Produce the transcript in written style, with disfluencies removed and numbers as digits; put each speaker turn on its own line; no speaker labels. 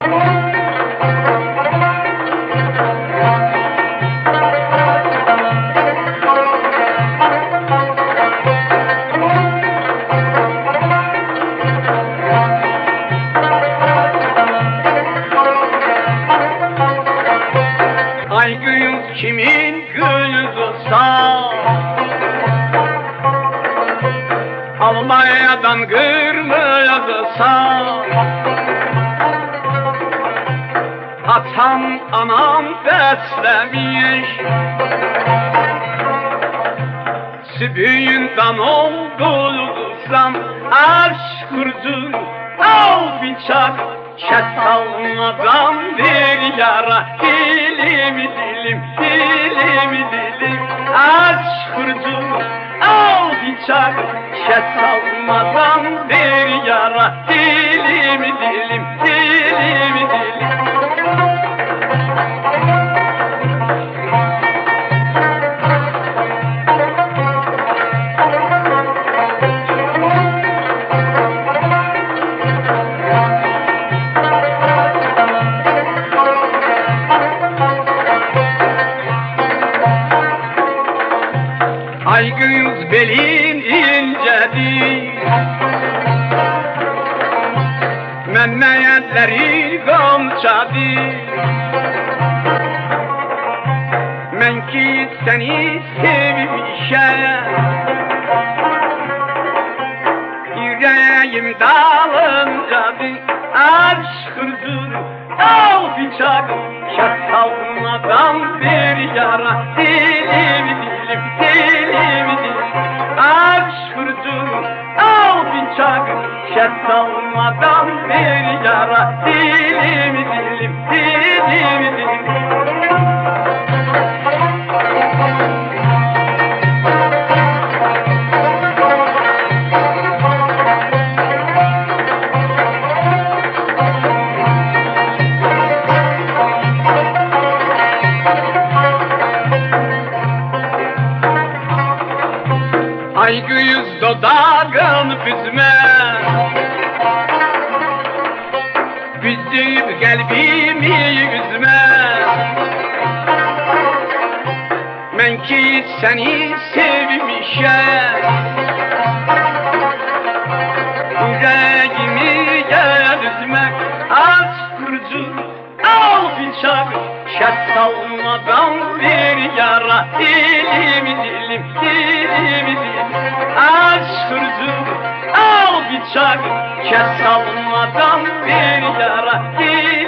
Ay gün kimin gülüdürsa, Almanya'dan kırmızısa, atam anam beslemiş, sübüyünden olduysam aşk kurdun, al bıçak, şet salmadan bir yara, dilim dilim, dilim dilim, aşk kurdun, al bıçak, şet salmadan bir yara, dilim dilim, dilim dilim. Ay göz belin incedir, memniyetleri gamçadır. Men ki seni sevmişem, yüreğim dalıncadır. Aşkırdır, al bıçak, şart salmadan bir yara, dilim dilim, dilim dilim. Aşkırdır, al bıçak, şart salmadan bir yara, dilim dilim, dilim dilim. Ay göz dodağın büzme, büzdüğüm kalbimi üzme. Men ki seni sevmişem, yüreğimi gel üzme. Aşk kurdu, al bıçak, şart salmadan bir yara, dilim dilim, dilim dilim. Aşk kurdu, al bıçak, şart salmadan bir yara, dilim